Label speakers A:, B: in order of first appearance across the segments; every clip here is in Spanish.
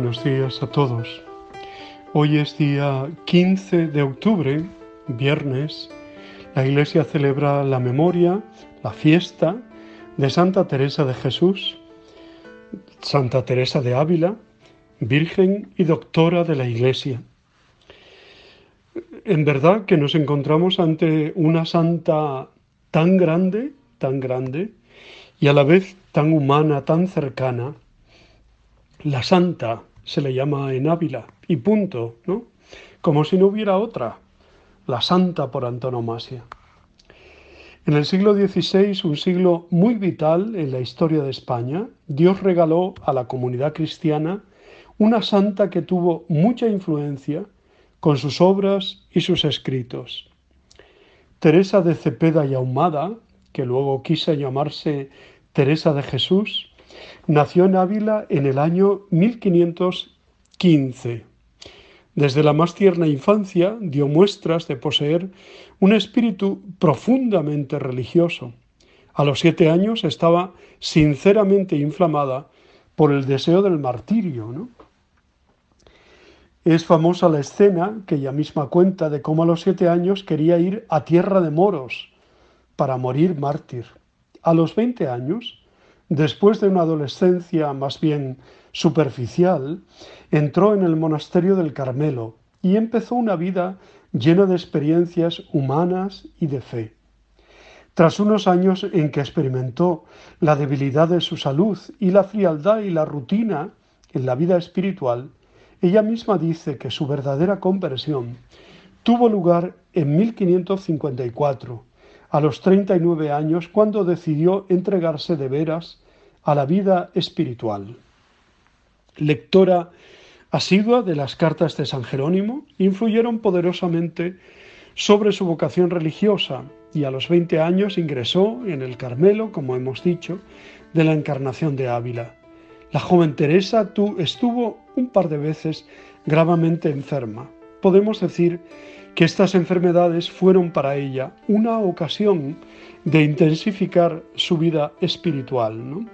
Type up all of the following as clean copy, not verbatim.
A: Buenos días a todos. Hoy es día 15 de octubre, viernes. La Iglesia celebra la memoria, la fiesta de Santa Teresa de Jesús, Santa Teresa de Ávila, Virgen y Doctora de la Iglesia. En verdad que nos encontramos ante una santa tan grande, y a la vez tan humana, tan cercana. La santa se le llama en Ávila y punto, ¿no? Como si no hubiera otra, la santa por antonomasia. En el siglo XVI, un siglo muy vital en la historia de España, Dios regaló a la comunidad cristiana una santa que tuvo mucha influencia con sus obras y sus escritos. Teresa de Cepeda y Ahumada, que luego quiso llamarse Teresa de Jesús, nació en Ávila en el año 1515. Desde la más tierna infancia dio muestras de poseer un espíritu profundamente religioso. A los 7 años estaba sinceramente inflamada por el deseo del martirio, ¿no? Es famosa la escena que ella misma cuenta de cómo a los 7 años quería ir a tierra de moros para morir mártir. A los 20 años, después de una adolescencia más bien superficial, entró en el monasterio del Carmelo y empezó una vida llena de experiencias humanas y de fe. Tras unos años en que experimentó la debilidad de su salud y la frialdad y la rutina en la vida espiritual, ella misma dice que su verdadera conversión tuvo lugar en 1554, a los 39 años, cuando decidió entregarse de veras a la vida espiritual. Lectora asidua de las cartas de San Jerónimo, influyeron poderosamente sobre su vocación religiosa y a los 20 años ingresó en el Carmelo, como hemos dicho, de la Encarnación de Ávila. La joven Teresa estuvo un par de veces gravemente enferma. Podemos decir que estas enfermedades fueron para ella una ocasión de intensificar su vida espiritual, ¿no?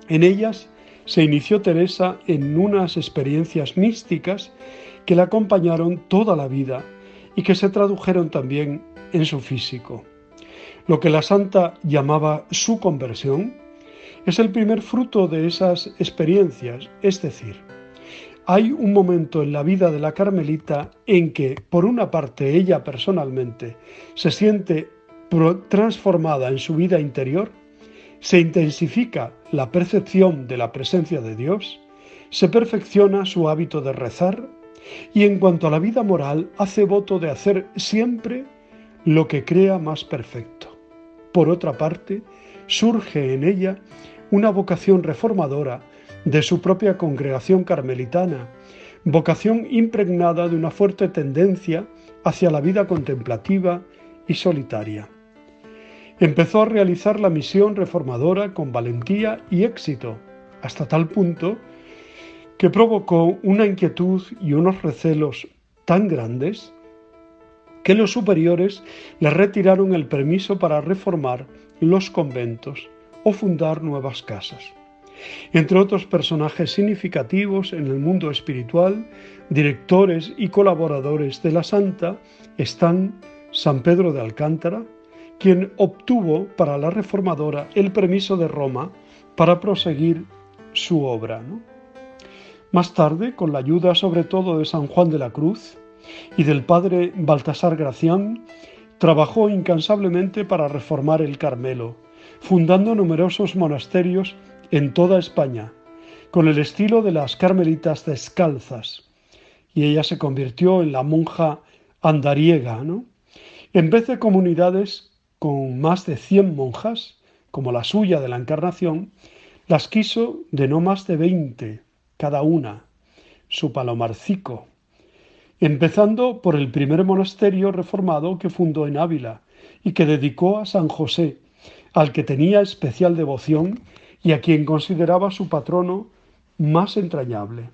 A: En ellas se inició Teresa en unas experiencias místicas que la acompañaron toda la vida y que se tradujeron también en su físico. Lo que la santa llamaba su conversión es el primer fruto de esas experiencias, es decir, hay un momento en la vida de la carmelita en que, por una parte, ella personalmente se siente transformada en su vida interior, se intensifica la percepción de la presencia de Dios, se perfecciona su hábito de rezar y, en cuanto a la vida moral, hace voto de hacer siempre lo que crea más perfecto. Por otra parte, surge en ella una vocación reformadora de su propia congregación carmelitana, vocación impregnada de una fuerte tendencia hacia la vida contemplativa y solitaria. Empezó a realizar la misión reformadora con valentía y éxito, hasta tal punto que provocó una inquietud y unos recelos tan grandes que los superiores le retiraron el permiso para reformar los conventos o fundar nuevas casas. Entre otros personajes significativos en el mundo espiritual, directores y colaboradores de la santa, están San Pedro de Alcántara, quien obtuvo para la reformadora el permiso de Roma para proseguir su obra, ¿no? Más tarde, con la ayuda sobre todo de San Juan de la Cruz y del padre Baltasar Gracián, trabajó incansablemente para reformar el Carmelo, fundando numerosos monasterios en toda España, con el estilo de las carmelitas descalzas, y ella se convirtió en la monja andariega, ¿no? En vez de comunidades con más de 100 monjas, como la suya de la Encarnación, las quiso de no más de 20 cada una, su palomarcico, empezando por el primer monasterio reformado que fundó en Ávila y que dedicó a San José, al que tenía especial devoción y a quien consideraba su patrono más entrañable.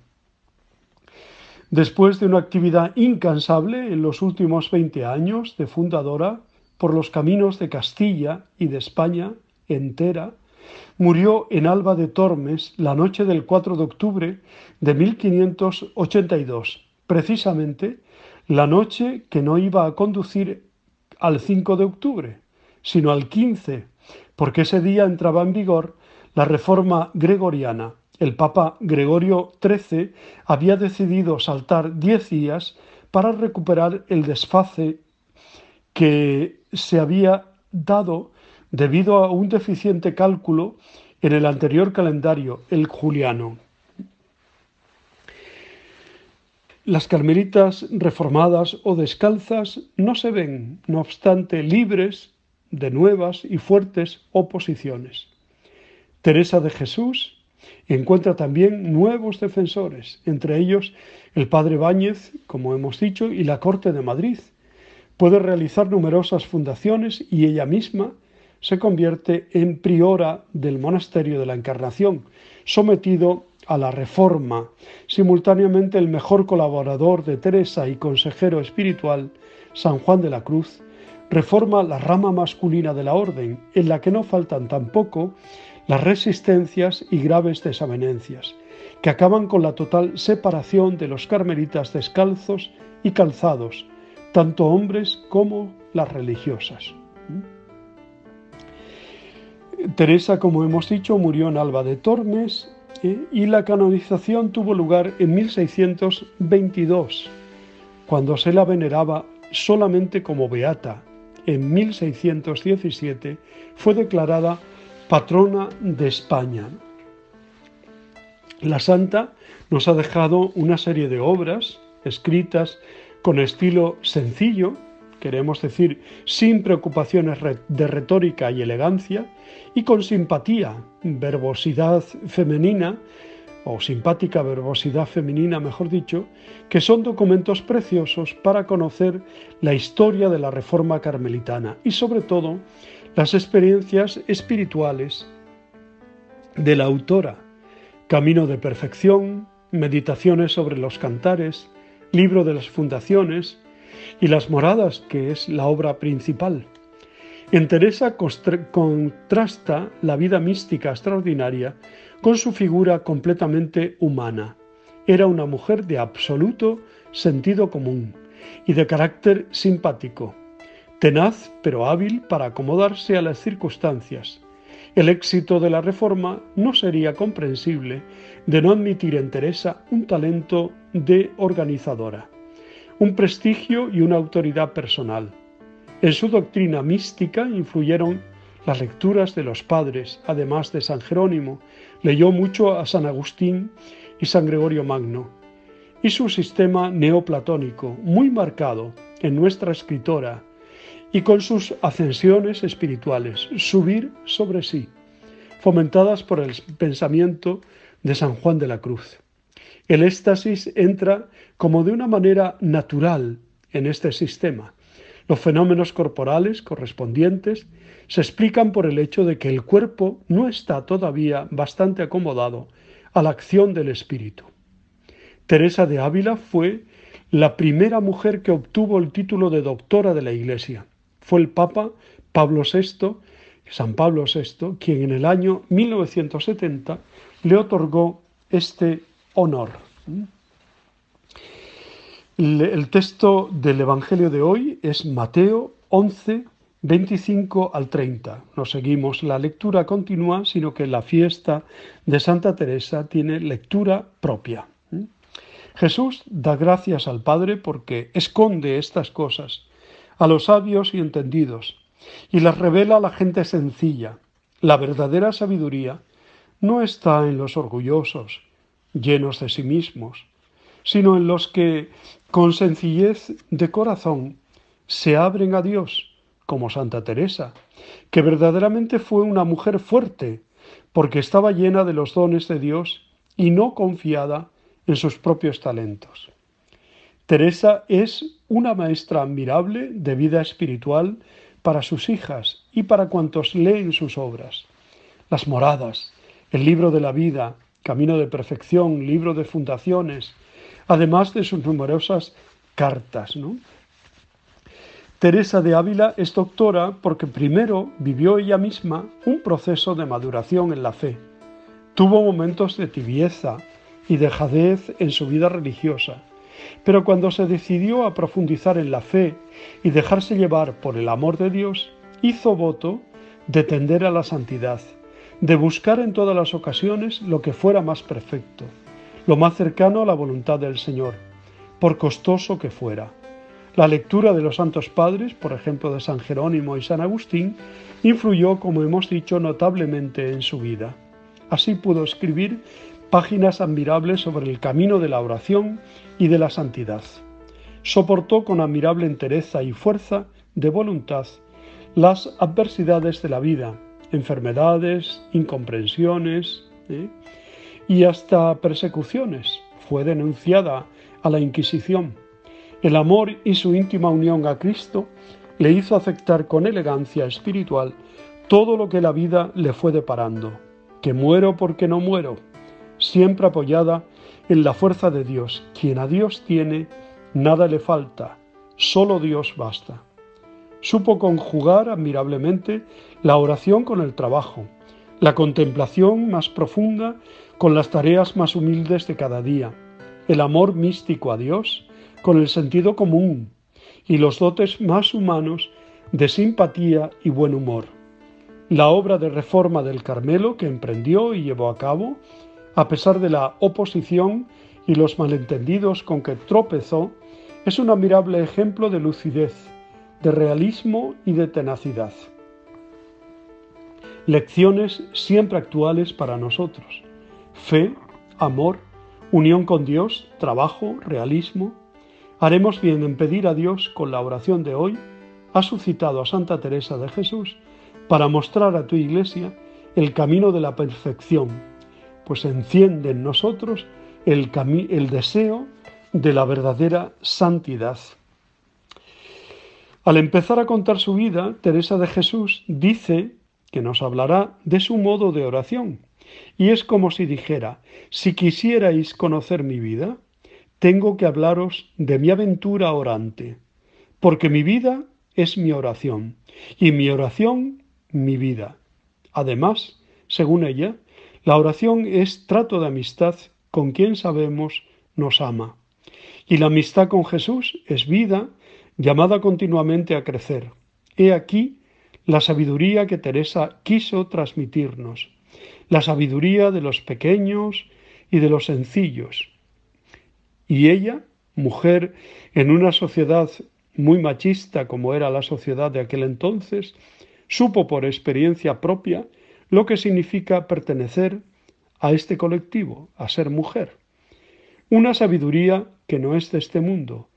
A: Después de una actividad incansable en los últimos 20 años de fundadora por los caminos de Castilla y de España entera, murió en Alba de Tormes la noche del 4 de octubre de 1582, precisamente la noche que no iba a conducir al 5 de octubre, sino al 15, porque ese día entraba en vigor la reforma gregoriana. El Papa Gregorio XIII había decidido saltar 10 días para recuperar el desfase que se había dado debido a un deficiente cálculo en el anterior calendario, el juliano. Las carmelitas reformadas o descalzas no se ven, no obstante, libres de nuevas y fuertes oposiciones. Teresa de Jesús encuentra también nuevos defensores, entre ellos el padre Báñez, como hemos dicho, y la Corte de Madrid. Puede realizar numerosas fundaciones y ella misma se convierte en priora del Monasterio de la Encarnación, sometido a la Reforma. Simultáneamente, el mejor colaborador de Teresa y consejero espiritual, San Juan de la Cruz, reforma la rama masculina de la orden, en la que no faltan tampoco las resistencias y graves desavenencias, que acaban con la total separación de los carmelitas descalzos y calzados, tanto hombres como las religiosas. Teresa, como hemos dicho, murió en Alba de Tormes y la canonización tuvo lugar en 1622, cuando se la veneraba solamente como beata. En 1617 fue declarada patrona de España. La santa nos ha dejado una serie de obras escritas con estilo sencillo, queremos decir, sin preocupaciones de retórica y elegancia, y con simpatía, verbosidad femenina, o simpática verbosidad femenina, mejor dicho, que son documentos preciosos para conocer la historia de la Reforma carmelitana y, sobre todo, las experiencias espirituales de la autora. Camino de Perfección, Meditaciones sobre los Cantares, Libro de las Fundaciones y Las Moradas, que es la obra principal. En Teresa contrasta la vida mística extraordinaria con su figura completamente humana. Era una mujer de absoluto sentido común y de carácter simpático, tenaz pero hábil para acomodarse a las circunstancias. El éxito de la Reforma no sería comprensible de no admitir en Teresa un talento de organizadora, un prestigio y una autoridad personal. En su doctrina mística influyeron las lecturas de los padres, además de San Jerónimo. Leyó mucho a San Agustín y San Gregorio Magno. Y su sistema neoplatónico, muy marcado en nuestra escritora, y con sus ascensiones espirituales, subir sobre sí, fomentadas por el pensamiento de San Juan de la Cruz. El éxtasis entra como de una manera natural en este sistema. Los fenómenos corporales correspondientes se explican por el hecho de que el cuerpo no está todavía bastante acomodado a la acción del espíritu. Teresa de Ávila fue la primera mujer que obtuvo el título de doctora de la Iglesia. Fue el Papa San Pablo VI, quien en el año 1970 le otorgó este honor. El texto del Evangelio de hoy es Mateo 11, 25 al 30. No seguimos la lectura continua, sino que la fiesta de Santa Teresa tiene lectura propia. Jesús da gracias al Padre porque esconde estas cosas a los sabios y entendidos y las revela a la gente sencilla. La verdadera sabiduría no está en los orgullosos, llenos de sí mismos, sino en los que, con sencillez de corazón, se abren a Dios, como Santa Teresa, que verdaderamente fue una mujer fuerte, porque estaba llena de los dones de Dios y no confiada en sus propios talentos. Teresa es una maestra admirable de vida espiritual para sus hijas y para cuantos leen sus obras. Las Moradas, el Libro de la Vida, Camino de Perfección, Libro de Fundaciones, además de sus numerosas cartas, Teresa de Ávila es doctora porque primero vivió ella misma un proceso de maduración en la fe. Tuvo momentos de tibieza y dejadez en su vida religiosa, pero cuando se decidió a profundizar en la fe y dejarse llevar por el amor de Dios, hizo voto de tender a la santidad, de buscar en todas las ocasiones lo que fuera más perfecto, lo más cercano a la voluntad del Señor, por costoso que fuera. La lectura de los santos padres, por ejemplo de San Jerónimo y San Agustín, influyó, como hemos dicho, notablemente en su vida. Así pudo escribir páginas admirables sobre el camino de la oración y de la santidad. Soportó con admirable entereza y fuerza de voluntad las adversidades de la vida, enfermedades, incomprensiones y hasta persecuciones. Fue denunciada a la Inquisición. El amor y su íntima unión a Cristo le hizo aceptar con elegancia espiritual todo lo que la vida le fue deparando. Que muero porque no muero, siempre apoyada en la fuerza de Dios. Quien a Dios tiene, nada le falta, solo Dios basta. Supo conjugar admirablemente la oración con el trabajo, la contemplación más profunda con las tareas más humildes de cada día, el amor místico a Dios con el sentido común y los dotes más humanos de simpatía y buen humor. La obra de reforma del Carmelo que emprendió y llevó a cabo, a pesar de la oposición y los malentendidos con que tropezó, es un admirable ejemplo de lucidez, de realismo y de tenacidad. Lecciones siempre actuales para nosotros: fe, amor, unión con Dios, trabajo, realismo. Haremos bien en pedir a Dios, con la oración de hoy, ha suscitado a Santa Teresa de Jesús para mostrar a tu Iglesia el camino de la perfección, pues enciende en nosotros el deseo de la verdadera santidad. Al empezar a contar su vida, Teresa de Jesús dice que nos hablará de su modo de oración, y es como si dijera: si quisierais conocer mi vida, tengo que hablaros de mi aventura orante, porque mi vida es mi oración, y mi oración mi vida. Además, según ella, la oración es trato de amistad con quien sabemos nos ama, y la amistad con Jesús es vida llamada continuamente a crecer. He aquí la sabiduría que Teresa quiso transmitirnos, la sabiduría de los pequeños y de los sencillos. Y ella, mujer en una sociedad muy machista como era la sociedad de aquel entonces, supo por experiencia propia lo que significa pertenecer a este colectivo, a ser mujer. Una sabiduría que no es de este mundo,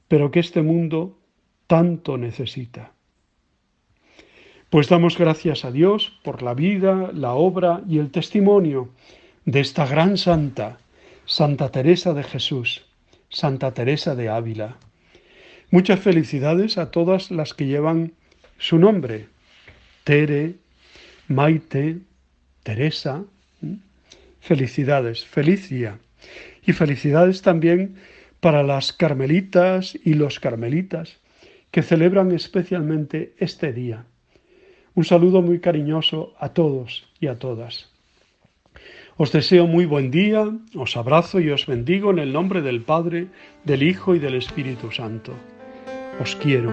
A: pero que este mundo tanto necesita. Pues damos gracias a Dios por la vida, la obra y el testimonio de esta gran santa, Santa Teresa de Jesús, Santa Teresa de Ávila. Muchas felicidades a todas las que llevan su nombre: Tere, Maite, Teresa. Felicidades, feliz día. Y felicidades también para las carmelitas y los carmelitas que celebran especialmente este día. Un saludo muy cariñoso a todos y a todas. Os deseo muy buen día, os abrazo y os bendigo en el nombre del Padre, del Hijo y del Espíritu Santo. Os quiero.